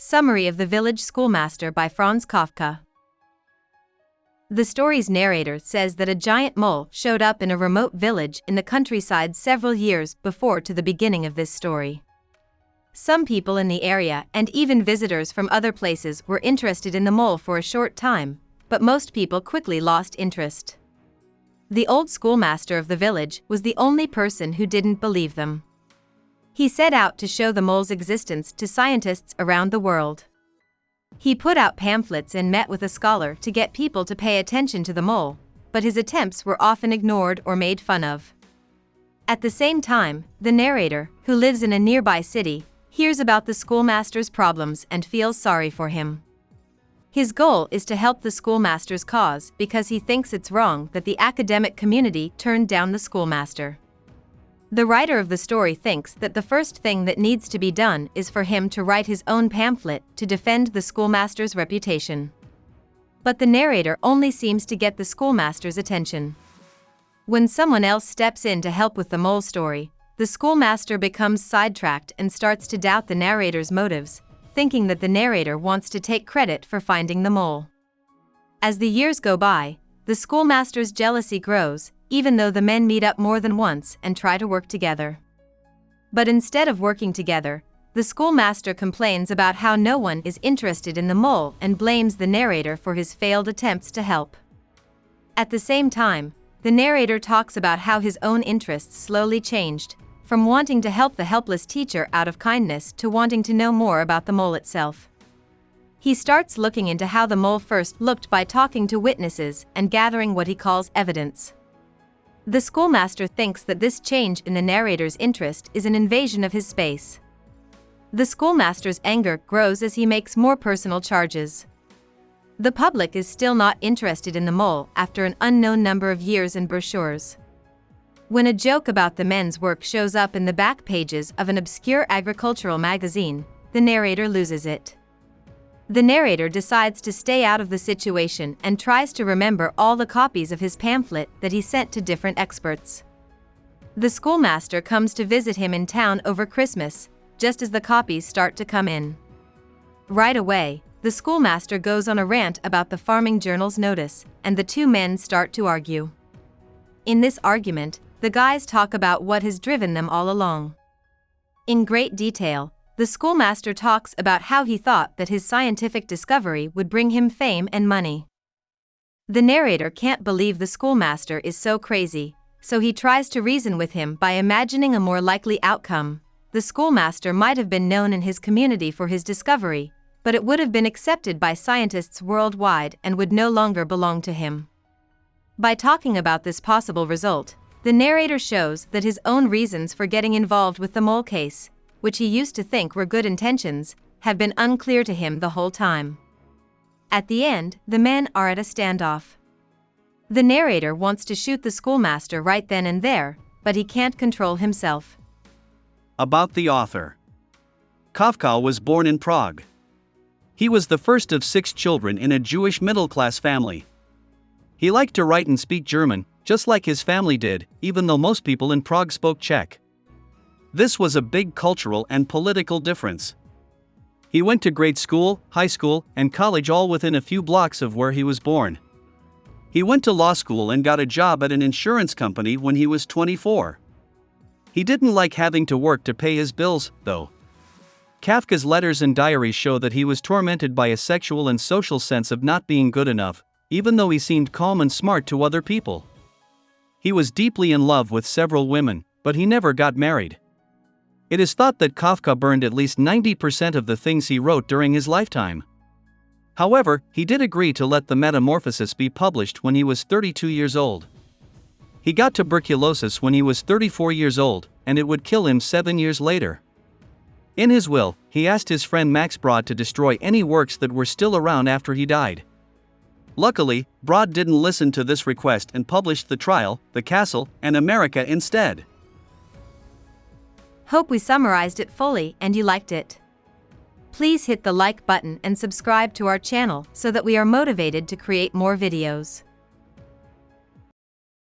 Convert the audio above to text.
Summary of The Village Schoolmaster by Franz Kafka. The story's narrator says that a giant mole showed up in a remote village in the countryside several years before to the beginning of this story. Some people in the area and even visitors from other places were interested in the mole for a short time, but most people quickly lost interest. The old schoolmaster of the village was the only person who didn't believe them. He set out to show the mole's existence to scientists around the world. He put out pamphlets and met with a scholar to get people to pay attention to the mole, but his attempts were often ignored or made fun of. At the same time, the narrator, who lives in a nearby city, hears about the schoolmaster's problems and feels sorry for him. His goal is to help the schoolmaster's cause because he thinks it's wrong that the academic community turned down the schoolmaster. The writer of the story thinks that the first thing that needs to be done is for him to write his own pamphlet to defend the schoolmaster's reputation. But the narrator only seems to get the schoolmaster's attention. When someone else steps in to help with the mole story, the schoolmaster becomes sidetracked and starts to doubt the narrator's motives, thinking that the narrator wants to take credit for finding the mole. As the years go by, the schoolmaster's jealousy grows, even though the men meet up more than once and try to work together. But instead of working together, the schoolmaster complains about how no one is interested in the mole and blames the narrator for his failed attempts to help. At the same time, the narrator talks about how his own interests slowly changed, from wanting to help the helpless teacher out of kindness to wanting to know more about the mole itself. He starts looking into how the mole first looked by talking to witnesses and gathering what he calls evidence. The schoolmaster thinks that this change in the narrator's interest is an invasion of his space. The schoolmaster's anger grows as he makes more personal charges. The public is still not interested in the mole after an unknown number of years in brochures. When a joke about the men's work shows up in the back pages of an obscure agricultural magazine, the narrator loses it. The narrator decides to stay out of the situation and tries to remember all the copies of his pamphlet that he sent to different experts. The schoolmaster comes to visit him in town over Christmas, just as the copies start to come in. Right away, the schoolmaster goes on a rant about the farming journal's notice, and the two men start to argue. In this argument, the guys talk about what has driven them all along. In great detail, the schoolmaster talks about how he thought that his scientific discovery would bring him fame and money. The narrator can't believe the schoolmaster is so crazy, so he tries to reason with him by imagining a more likely outcome. The schoolmaster might have been known in his community for his discovery, but it would have been accepted by scientists worldwide and would no longer belong to him. By talking about this possible result, the narrator shows that his own reasons for getting involved with the mole case, which he used to think were good intentions, have been unclear to him the whole time. At the end, the men are at a standoff. The narrator wants to shoot the schoolmaster right then and there, but he can't control himself. About the author. Kafka was born in Prague. He was the first of 6 children in a Jewish middle-class family. He liked to write and speak German, just like his family did, even though most people in Prague spoke Czech. This was a big cultural and political difference. He went to grade school, high school, and college all within a few blocks of where he was born. He went to law school and got a job at an insurance company when he was 24. He didn't like having to work to pay his bills, though. Kafka's letters and diaries show that he was tormented by a sexual and social sense of not being good enough, even though he seemed calm and smart to other people. He was deeply in love with several women, but he never got married. It is thought that Kafka burned at least 90% of the things he wrote during his lifetime. However, he did agree to let the Metamorphosis be published when he was 32 years old. He got tuberculosis when he was 34 years old, and it would kill him 7 years later. In his will, he asked his friend Max Brod to destroy any works that were still around after he died. Luckily, Brod didn't listen to this request and published The Trial, The Castle, and America instead. Hope we summarized it fully and you liked it. Please hit the like button and subscribe to our channel so that we are motivated to create more videos.